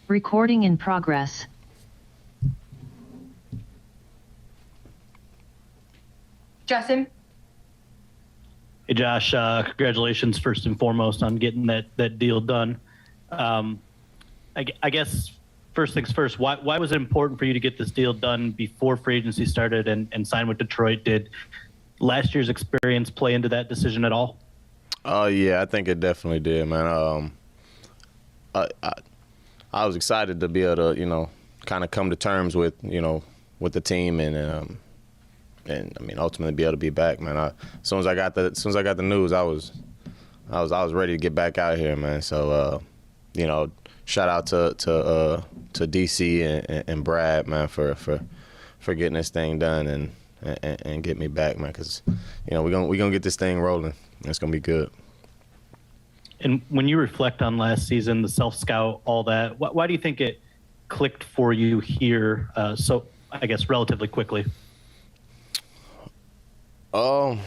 Recording in progress. Justin? Hey, Josh, congratulations first and foremost on getting that deal done. I guess first things first, why was it important for you to get this deal done before free agency started and sign with Detroit? Did last year's experience play into that decision at all? Oh, yeah, I think it definitely did, man. I was excited to be able to, kind of come to terms with, with the team and I mean ultimately be able to be back, man. As soon as I got the news, I was ready to get back out here, man. So shout out to DC and Brad, man, for getting this thing done and get me back, man, because we're gonna get this thing rolling. It's gonna be good. And when you reflect on last season, the self-scout, all that, why do you think it clicked for you here so, I guess, relatively quickly? I'd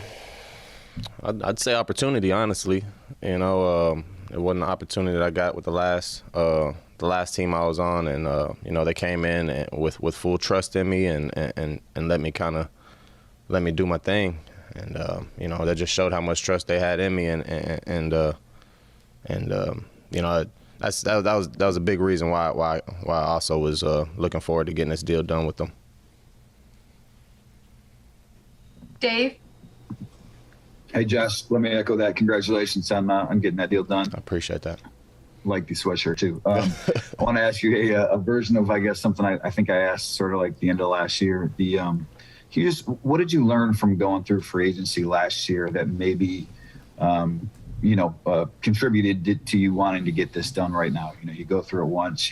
say opportunity, honestly. It wasn't an opportunity that I got with the last team I was on, and they came in with full trust in me and let me do my thing, and that just showed how much trust they had in me, that was a big reason why I also was looking forward to getting this deal done with them. Dave? Hey, Josh, let me echo that. Congratulations on getting that deal done. I appreciate that. Like the sweatshirt, too. I want to ask you a version of, I guess, something I think I asked sort of like the end of last year. What did you learn from going through free agency last year that maybe, contributed to you wanting to get this done right now? You go through it once,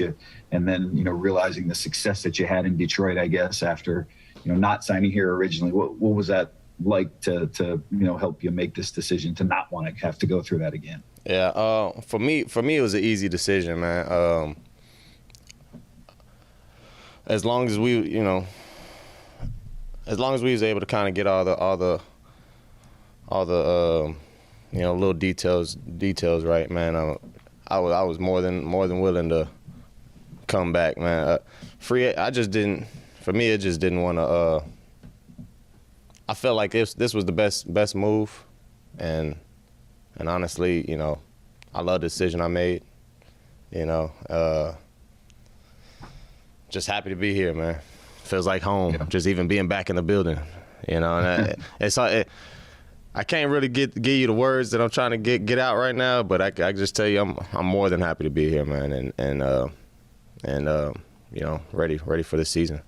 and then, realizing the success that you had in Detroit, I guess, after, not signing here originally. What was that like to help you make this decision to not want to have to go through that again? Yeah, for me it was an easy decision, man. As long as we was able to kind of get all the little details right, man. I was more than willing to come back, man. I just didn't want to. I felt like this was the best move, and honestly, I love the decision I made. Just happy to be here, man. Feels like home. Yeah. Just even being back in the building, and I can't really give you the words that I'm trying to get out right now, but I just tell you I'm more than happy to be here, man, and ready for the season.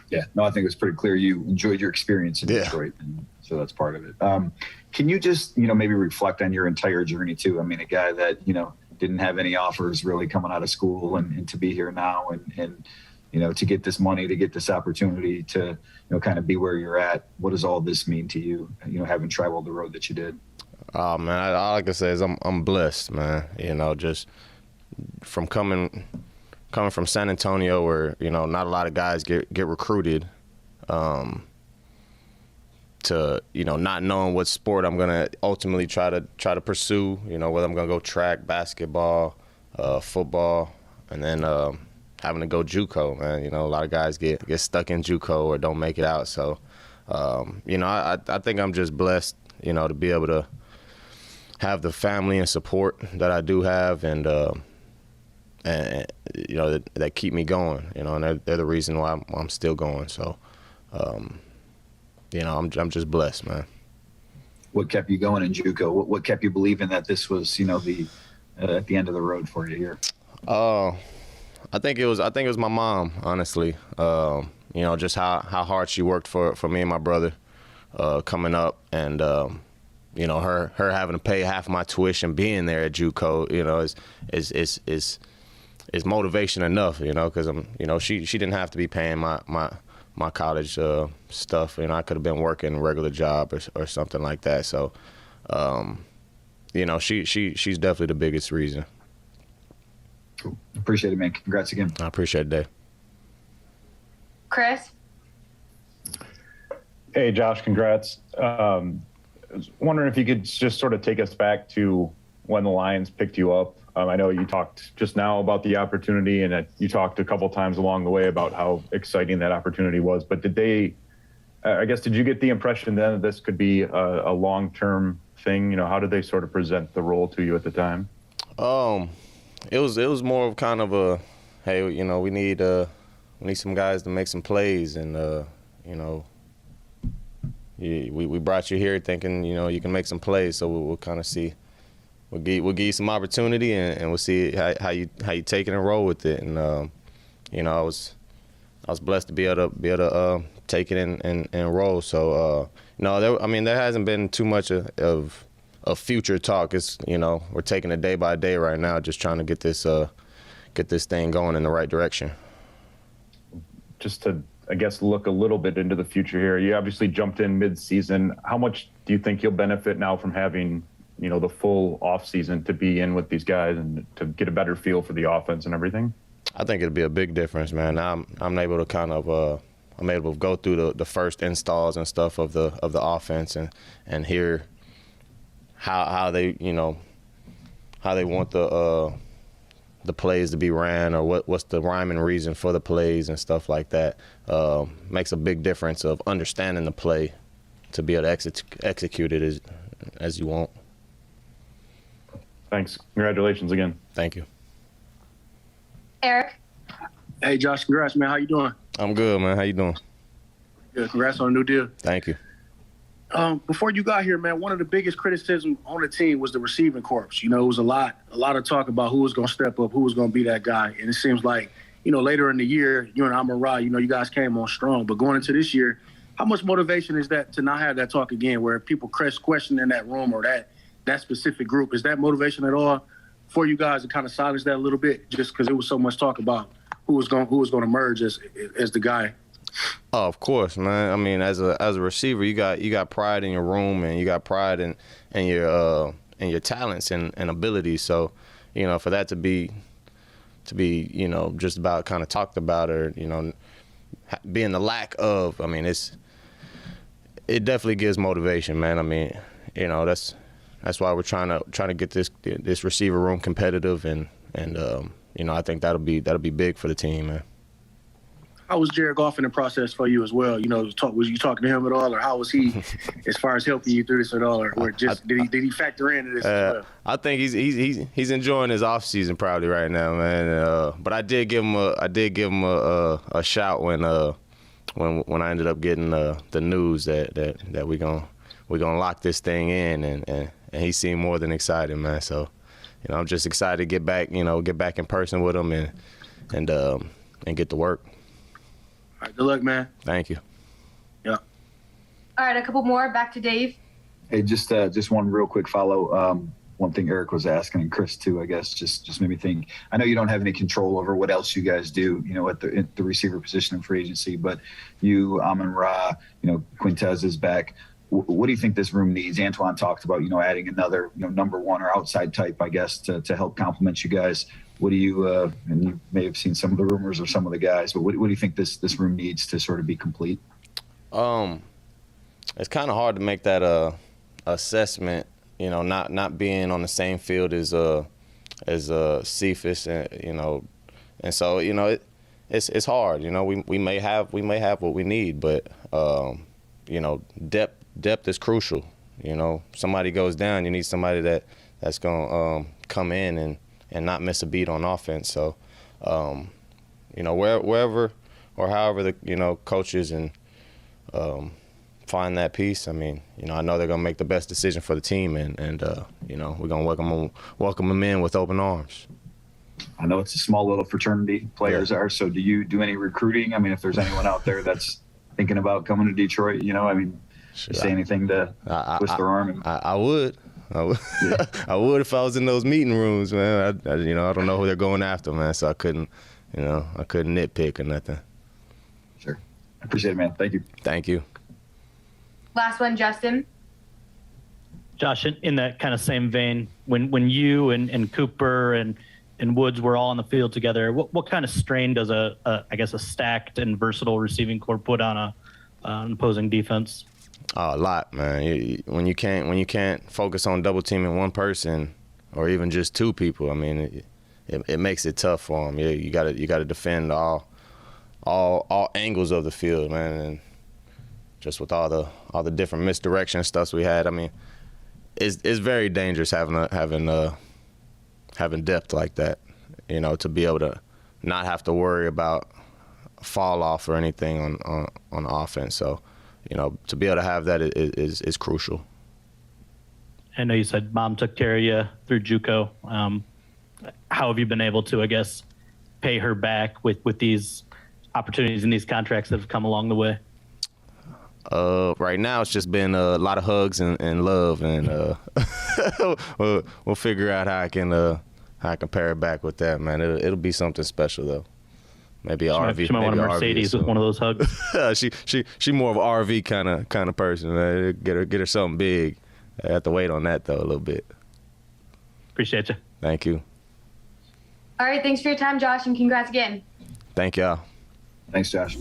Yeah, no, I think it's pretty clear you enjoyed your experience in Detroit, and so that's part of it. Can you just, maybe reflect on your entire journey too? I mean, a guy that, didn't have any offers really coming out of school and to be here now and to get this money, to get this opportunity to, kind of be where you're at. What does all this mean to you, having traveled the road that you did? Oh, man, all I can say is I'm blessed, man. Just from coming from San Antonio, where not a lot of guys get recruited, to not knowing what sport I'm gonna ultimately try to pursue, whether I'm gonna go track, basketball, football, and then having to go JUCO, man. A lot of guys get stuck in JUCO or don't make it out. So I think I'm just blessed, to be able to have the family and support that I do have, and that keep me going, and they're the reason why I'm still going. So, I'm just blessed, man. What kept you going in JUCO? What kept you believing that this was, the at the end of the road for you here? I think it was my mom, honestly. Just how hard she worked for me and my brother coming up, and her having to pay half of my tuition being there at JUCO, is motivation enough, because she didn't have to be paying my college stuff. I could have been working a regular job or something like that. So, she's definitely the biggest reason. Cool. Appreciate it, man. Congrats again. I appreciate it, Dave. Chris? Hey, Josh, congrats. I was wondering if you could just sort of take us back to when the Lions picked you up. I know you talked just now about the opportunity, and you talked a couple times along the way about how exciting that opportunity was. But did you get the impression then that this could be a long-term thing? How did they sort of present the role to you at the time? It was more of kind of a, hey, we need some guys to make some plays, and we brought you here thinking you can make some plays, so we'll kind of see. We'll give you some opportunity, and we'll see how you take it and roll with it. And I was blessed to be able to take it and roll. So there hasn't been too much of future talk. It's we're taking it day by day right now, just trying to get this thing going in the right direction. Just to, I guess, look a little bit into the future here. You obviously jumped in mid-season. How much do you think you'll benefit now from having the full offseason to be in with these guys and to get a better feel for the offense and everything? I think it'll be a big difference, man. I'm able to kind of I'm able to go through the first installs and stuff of the offense and hear how they how they want the plays to be ran, or what's the rhyme and reason for the plays and stuff like that. Makes a big difference of understanding the play to be able to execute it as you want. Thanks. Congratulations again. Thank you. Eric. Hey, Josh, congrats, man. How you doing? I'm good, man. How you doing? Good. Congrats on a new deal. Thank you. Before you got here, man, one of the biggest criticisms on the team was the receiving corps. It was a lot of talk about who was going to step up, who was going to be that guy. And it seems like, later in the year, you and Amon-Ra, you guys came on strong. But going into this year, how much motivation is that to not have that talk again, where people question in that room or that specific group? Is that motivation at all for you guys to kind of silence that a little bit, just because it was so much talk about who was going to emerge as the guy? Oh, of course, man. I mean, as a receiver, you got pride in your room, and you got pride in your talents and abilities. So, for that to be just about kind of talked about, or being the lack of, I mean, it definitely gives motivation, man. I mean, that's why we're trying to get this receiver room competitive, and I think that'll be big for the team, man. How was Jared Goff in the process for you as well? Was you talking to him at all, or how was he as far as helping you through this at all, or just did he factor into this as well? I think he's enjoying his off season probably right now, man. But I did give him a shout when I ended up getting the news that we're gonna lock this thing in, and he seemed more than excited, man. So, I'm just excited to get back in person with him and get to work. All right, good luck, man. Thank you. Yeah. All right, a couple more. Back to Dave. Hey, just one real quick follow. One thing Eric was asking, and Chris too, I guess, just made me think. I know you don't have any control over what else you guys do, at the receiver position in free agency, but you, Amon-Ra, Quintez is back. What do you think this room needs? Antoine talked about, adding another, number one or outside type, I guess, to help complement you guys. What do you, and you may have seen some of the rumors or some of the guys, but what do you think this room needs to sort of be complete? It's kind of hard to make that assessment, not being on the same field as Cephas, and so it's hard. We may have what we need, but depth is crucial. Somebody goes down, you need somebody that's gonna come in and not miss a beat on offense. So, wherever or however the coaches and find that piece. I mean, I know they're gonna make the best decision for the team, and we're gonna welcome them in with open arms. I know it's a small little fraternity, players are. So, do you do any recruiting? I mean, if there's anyone out there that's thinking about coming to Detroit, sure. Say anything to twist their arm? I would. Yeah. I would if I was in those meeting rooms, man. I don't know who they're going after, man. So I couldn't nitpick or nothing. Sure. I appreciate it, man. Thank you. Thank you. Last one, Justin. Josh, in that kind of same vein, when you and Cooper and Woods were all on the field together, what kind of strain does a stacked and versatile receiving corps put on an opposing defense? Oh, a lot, man. When you can't focus on double teaming one person, or even just 2 people. I mean, it makes it tough for them. Yeah, you gotta defend all angles of the field, man. And just with all the different misdirection stuff we had, I mean, it's very dangerous having depth like that. You know, to be able to not have to worry about fall off or anything on offense. So, you know, to be able to have that is crucial. I know you said mom took care of you through JUCO. How have you been able to, I guess, pay her back with these opportunities and these contracts that have come along the way? Right now, it's just been a lot of hugs and love, and we'll figure out how I can pay her back with that, man. It'll be something special though. Maybe an RV. She might want a Mercedes with one of those hugs. she more of an RV kind of person. Man. Get her something big. I have to wait on that though a little bit. Appreciate you. Thank you. All right, thanks for your time, Josh, and congrats again. Thank y'all. Thanks, Josh.